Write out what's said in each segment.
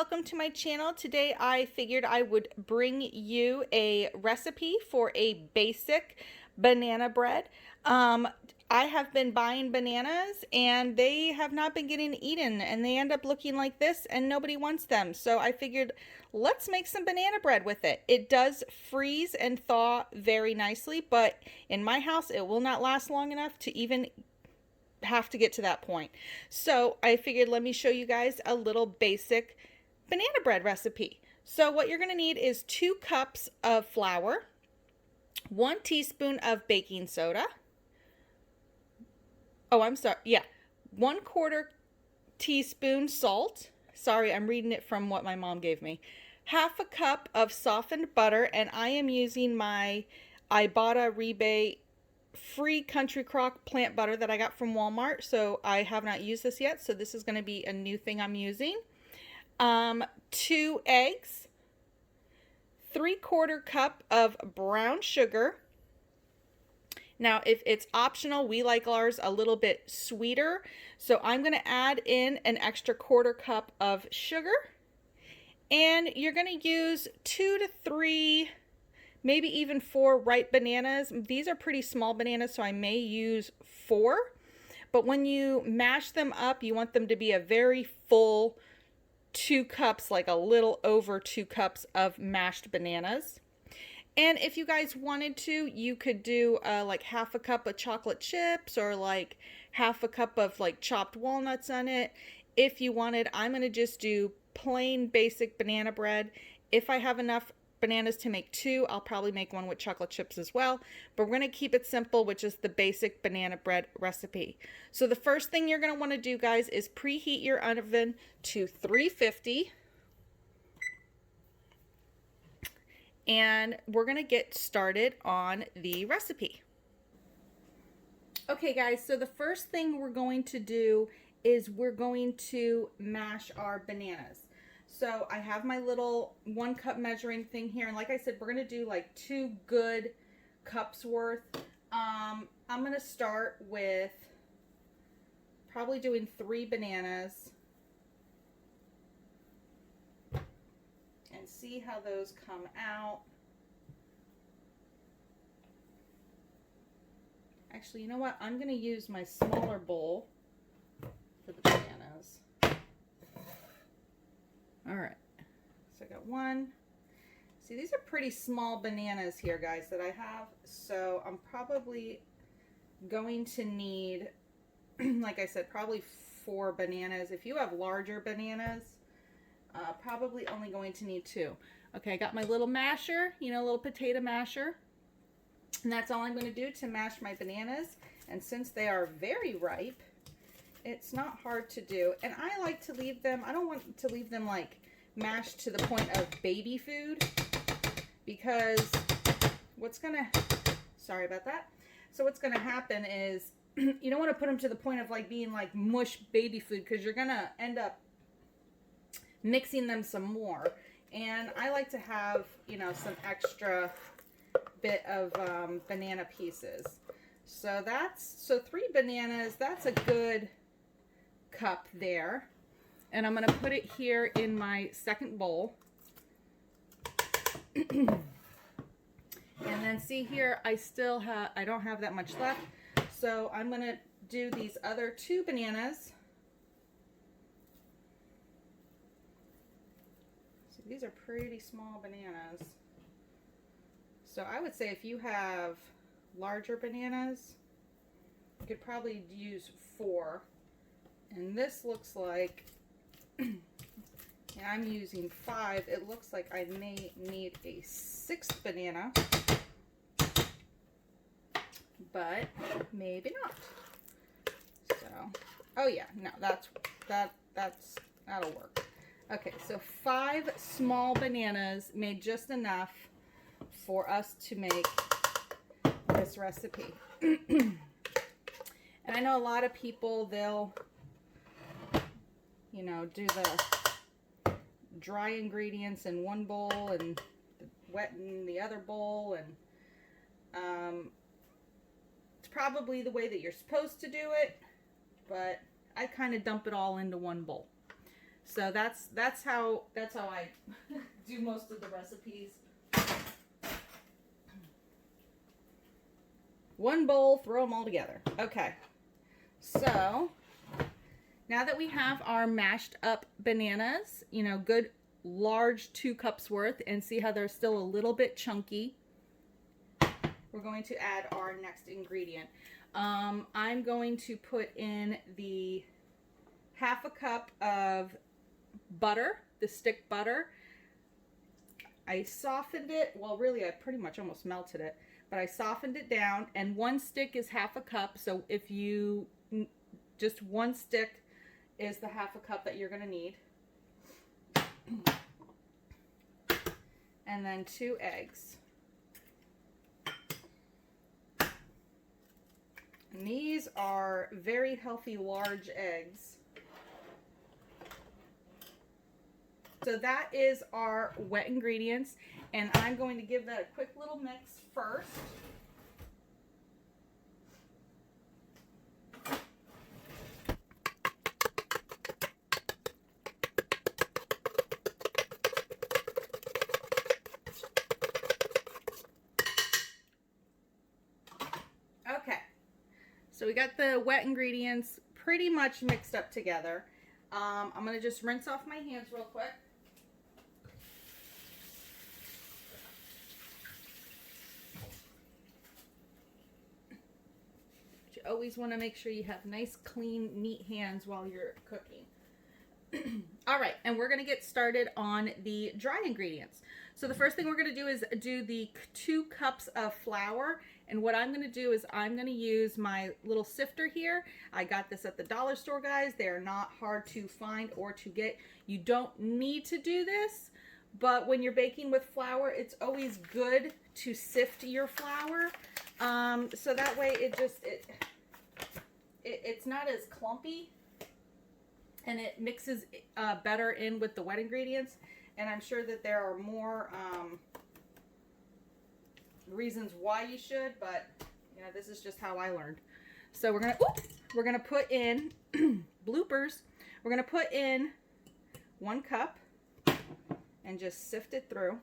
welcome to my channel. Today I figured I would bring you a recipe for a basic banana bread. I have been buying bananas and they have not been getting eaten and they end up looking like this and nobody wants them. So I figured let's make some banana bread with it. It does freeze and thaw very nicely, but in my house it will not last long enough to even have to get to that point. So I figured let me show you guys a little basic banana bread recipe. So what you're going to need is 2 cups of flour, 1 teaspoon of baking soda. Oh, I'm sorry. Yeah. 1/4 teaspoon salt. Sorry, I'm reading it from what my mom gave me. 1/2 cup of softened butter, and I am using my Ibotta rebate free country crock plant butter that I got from Walmart. So I have not used this yet, so this is going to be a new thing I'm using. 2 eggs, 3/4 cup of brown sugar. Now, if it's optional, we like ours a little bit sweeter, so I'm going to add in an extra 1/4 cup of sugar. And you're going to use 2 to 3, maybe even 4 ripe bananas. These are pretty small bananas, so I may use 4. But when you mash them up, you want them to be a very full 2 cups, like a little over 2 cups of mashed bananas. And if you guys wanted to, you could do like 1/2 cup of chocolate chips or like 1/2 cup of like chopped walnuts on it. If you wanted, I'm going to just do plain basic banana bread. If I have enough bananas to make 2, I'll probably make one with chocolate chips as well. But we're going to keep it simple, which is the basic banana bread recipe. So the first thing you're going to want to do, guys, is preheat your oven to 350. And we're going to get started on the recipe. Okay, guys, so the first thing we're going to do is we're going to mash our bananas. So I have my little 1 cup measuring thing here. And like I said, we're going to do like 2 good cups worth. I'm going to start with probably doing 3 bananas. And see how those come out. Actually, you know what? I'm going to use my smaller bowl for the bananas. All right. So I got 1. See, these are pretty small bananas here, guys, that I have. So I'm probably going to need, like I said, probably 4 bananas. If you have larger bananas, probably only going to need 2. Okay, I got my little masher, you know, little potato masher. And that's all I'm going to do to mash my bananas. And since they are very ripe, it's not hard to do. And I like to leave them, I don't want to leave them like mashed to the point of baby food. Because what's going to, sorry about that. So what's going to happen is you don't want to put them to the point of like being like mush baby food, because you're going to end up mixing them some more. And I like to have, you know, some extra bit of banana pieces. So that's 3 bananas. That's a good cup there. And I'm going to put it here in my second bowl. And then see here, I don't have that much left. So I'm going to do these other 2 bananas. These are pretty small bananas. So I would say if you have larger bananas, you could probably use 4. And this looks like, and I'm using 5, it looks like I may need a 6th banana. But maybe not. So, oh yeah, no, that'll work. Okay, so 5 small bananas made just enough for us to make this recipe. And I know a lot of people, they'll, you know, do the dry ingredients in one bowl and the wet in the other bowl. And it's probably the way that you're supposed to do it, but I kind of dump it all into one bowl. So that's how I do most of the recipes. One bowl, throw them all together. Okay, so now that we have our mashed up bananas, you know, good large 2 cups worth, and see how they're still a little bit chunky, we're going to add our next ingredient. I'm going to put in the 1/2 cup of butter, the stick butter. I softened it, well really I pretty much almost melted it, but I softened it down, and 1 stick is 1/2 cup, so if you, just 1 stick is the 1/2 cup that you're going to need. And then 2 eggs. And these are very healthy large eggs. So that is our wet ingredients, and I'm going to give that a quick little mix first. Okay, so we got the wet ingredients pretty much mixed up together. I'm going to just rinse off my hands real quick. You always want to make sure you have nice, clean, neat hands while you're cooking. All right, and we're going to get started on the dry ingredients. So the first thing we're going to do is do the 2 cups of flour. And what I'm going to do is I'm going to use my little sifter here. I got this at the dollar store, guys. They are not hard to find or to get. You don't need to do this, but when you're baking with flour, it's always good to sift your flour. So that way it's not as clumpy, and it mixes better in with the wet ingredients. And I'm sure that there are more reasons why you should, but you know, this is just how I learned. So we're gonna put in bloopers. We're gonna put in 1 cup and just sift it through.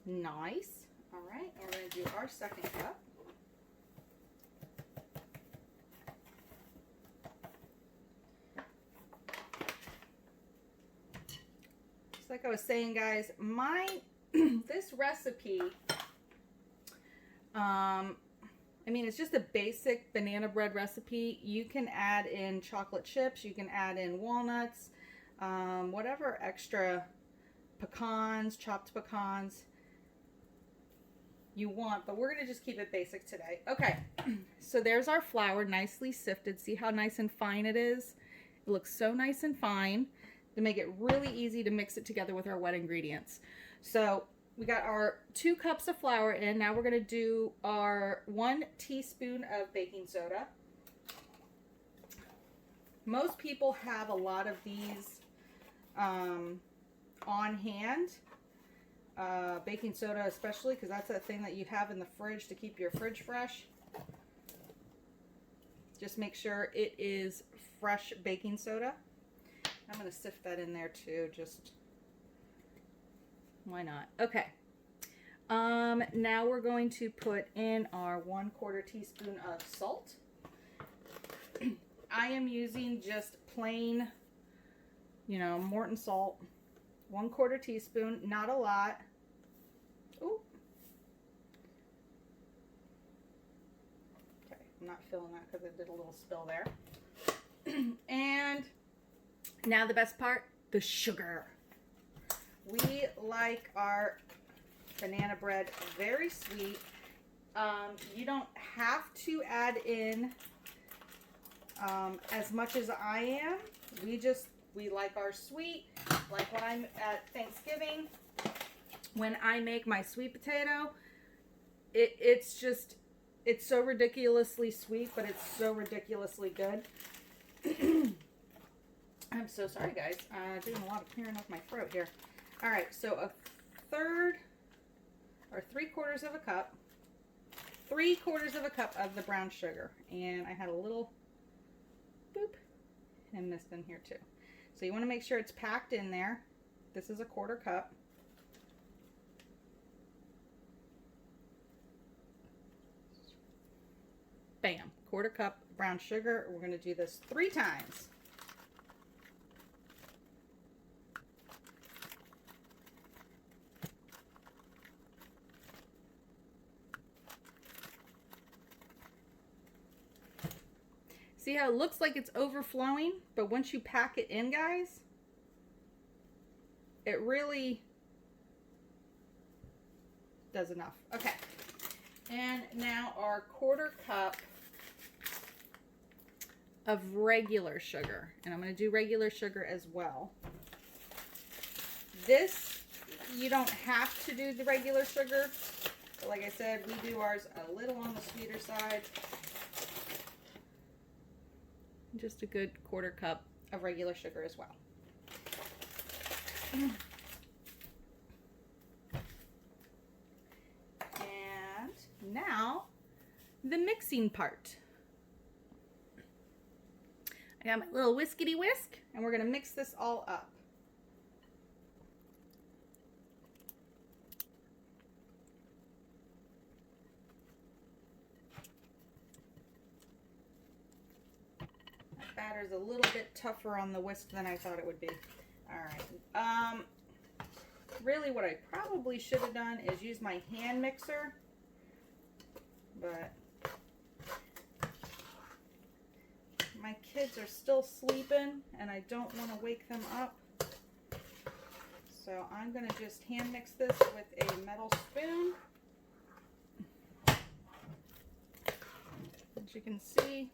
Nice. All right, and we're going to do our 2nd cup. Just like I was saying, guys, this recipe, I mean, it's just a basic banana bread recipe. You can add in chocolate chips, you can add in walnuts, whatever extra pecans, chopped pecans you want, but we're going to just keep it basic today. Okay, so there's our flour, nicely sifted. See how nice and fine it is? It looks so nice and fine to make it really easy to mix it together with our wet ingredients. So we got our 2 cups of flour in. Now we're going to do our 1 teaspoon of baking soda. Most people have a lot of these on hand. Baking soda especially, because that's a thing that you have in the fridge to keep your fridge fresh. Just make sure it is fresh baking soda. I'm going to sift that in there too, just why not? Okay. Now we're going to put in our 1/4 teaspoon of salt. I am using just plain, you know, Morton salt. 1/4 teaspoon, not a lot. Ooh. Okay, I'm not filling that because I did a little spill there. And now the best part, the sugar. We like our banana bread very sweet. You don't have to add in as much as I am. We like our sweet. Like when I'm at Thanksgiving, when I make my sweet potato, it's so ridiculously sweet, but it's so ridiculously good. I'm so sorry, guys. Doing a lot of clearing up my throat here. All right, so a third or 3/4 of a cup. 3/4 of a cup of the brown sugar. And I had a little boop and missed in here too. So you want to make sure it's packed in there. This is a 1/4 cup. Bam, 1/4 cup brown sugar. We're going to do this 3 times. See how it looks like it's overflowing, but once you pack it in, guys, it really does enough. Okay, and now our 1/4 cup of regular sugar, and I'm going to do regular sugar as well. This, you don't have to do the regular sugar, but like I said, we do ours a little on the sweeter side. Just a good 1/4 cup of regular sugar as well. And now the mixing part. I got my little whiskety whisk, and we're going to mix this all up. Batter's a little bit tougher on the whisk than I thought it would be. Alright. Really what I probably should have done is use my hand mixer. But my kids are still sleeping and I don't want to wake them up. So I'm going to just hand mix this with a metal spoon. As you can see,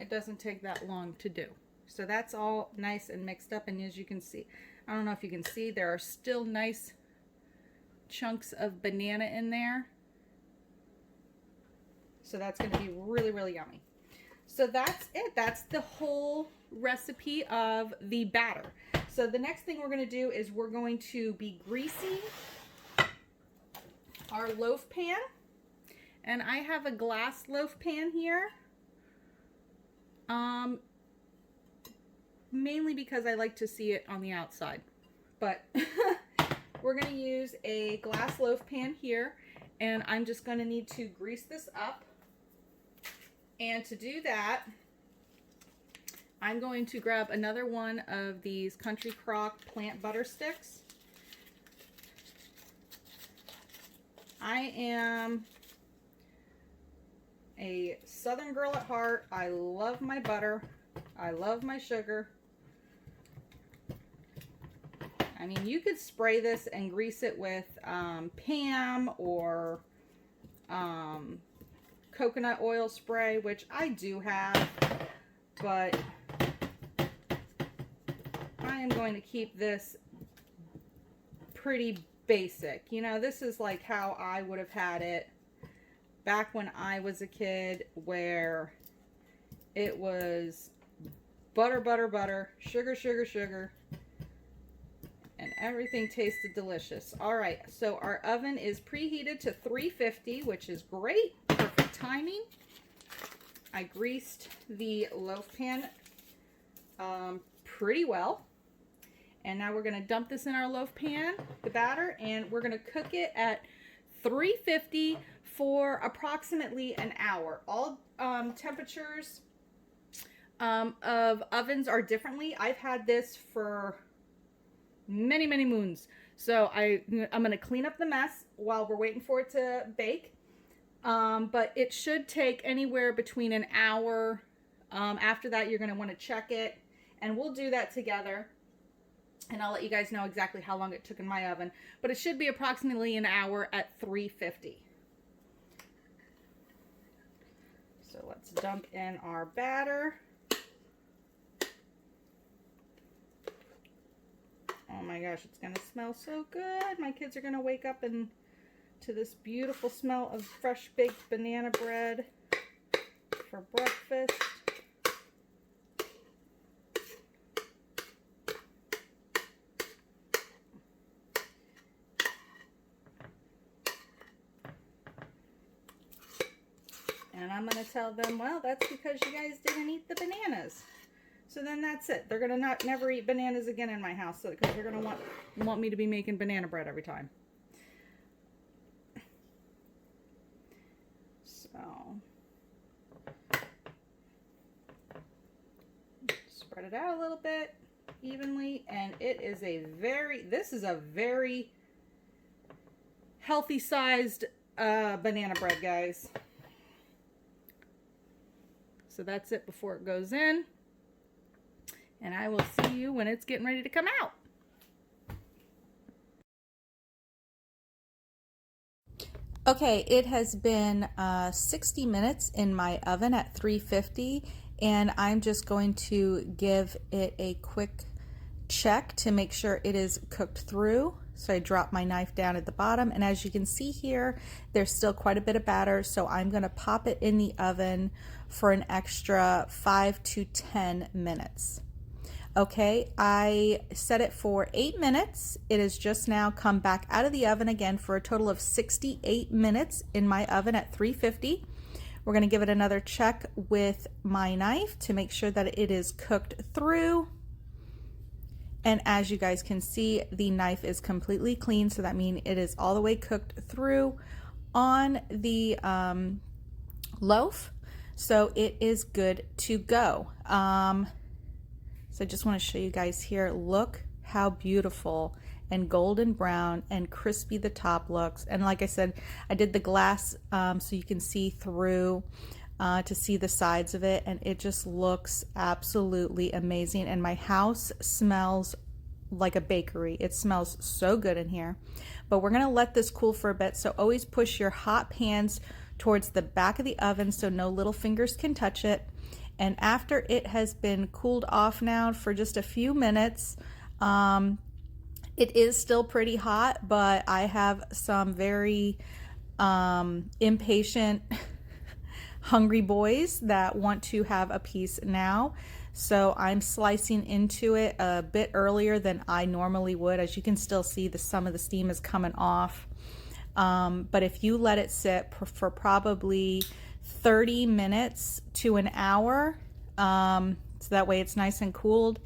it doesn't take that long to do. So that's all nice and mixed up, and as you can see, I don't know if you can see, there are still nice chunks of banana in there. So that's going to be really, really yummy. So that's it. That's the whole recipe of the batter. So the next thing we're going to do is we're going to be greasing our loaf pan. And I have a glass loaf pan here. Mainly because I like to see it on the outside. But we're going to use a glass loaf pan here. And I'm just going to need to grease this up. And to do that, I'm going to grab another one of these Country Crock plant butter sticks. I am a Southern girl at heart. I love my butter. I love my sugar. I mean, you could spray this and grease it with Pam or coconut oil spray, which I do have, but I am going to keep this pretty basic. You know, this is like how I would have had it back when I was a kid, where it was butter, butter, butter, sugar, sugar, sugar, and everything tasted delicious. All right, so our oven is preheated to 350, which is great, perfect timing. I greased the loaf pan pretty well. And now we're going to dump this in our loaf pan, the batter, and we're going to cook it at 350 for approximately an hour. All temperatures of ovens are differently. I've had this for many, many moons. So I'm going to clean up the mess while we're waiting for it to bake. But it should take anywhere between an hour. After that, you're going to want to check it. And we'll do that together. And I'll let you guys know exactly how long it took in my oven. But it should be approximately an hour at 350. So let's dump in our batter. Oh my gosh, it's going to smell so good. My kids are going to wake up and to this beautiful smell of fresh baked banana bread for breakfast. I'm going to tell them, well, that's because you guys didn't eat the bananas. So then that's it. They're going to never eat bananas again in my house, because they're going to want me to be making banana bread every time. So spread it out a little bit evenly, and this is a very healthy sized banana bread, guys. So that's it before it goes in, and I will see you when it's getting ready to come out. Okay, it has been 60 minutes in my oven at 350, and I'm just going to give it a quick check to make sure it is cooked through. So I drop my knife down at the bottom, and as you can see here, there's still quite a bit of batter, so I'm going to pop it in the oven for an extra 5 to 10 minutes. Okay, I set it for 8 minutes. It has just now come back out of the oven again for a total of 68 minutes in my oven at 350. We're going to give it another check with my knife to make sure that it is cooked through. And as you guys can see, the knife is completely clean, so that means it is all the way cooked through on the loaf. So it is good to go. So I just want to show you guys here. Look how beautiful and golden brown and crispy the top looks. And like I said, I did the glass so you can see through to see the sides of it, and it just looks absolutely amazing. And my house smells like a bakery. It smells so good in here. But we're going to let this cool for a bit, so always push your hot pans towards the back of the oven so no little fingers can touch it. And after it has been cooled off now for just a few minutes, it is still pretty hot, but I have some very impatient hungry boys that want to have a piece now. So I'm slicing into it a bit earlier than I normally would. As you can still see, some of the steam is coming off. But if you let it sit for probably 30 minutes to an hour, so that way it's nice and cooled,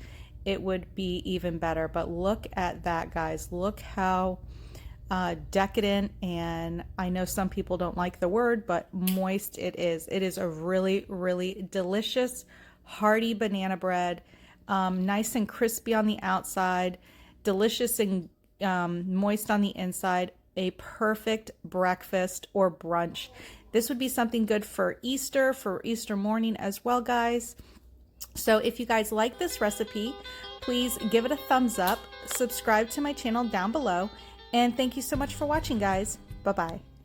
it would be even better. But look at that, guys. Look how decadent, and I know some people don't like the word, but moist it is. It is a really, really delicious, hearty banana bread, nice and crispy on the outside, delicious and moist on the inside. A perfect breakfast or brunch. This would be something good for Easter morning as well, guys. So if you guys like this recipe, please give it a thumbs up, subscribe to my channel down below, and thank you so much for watching, guys. Bye-bye.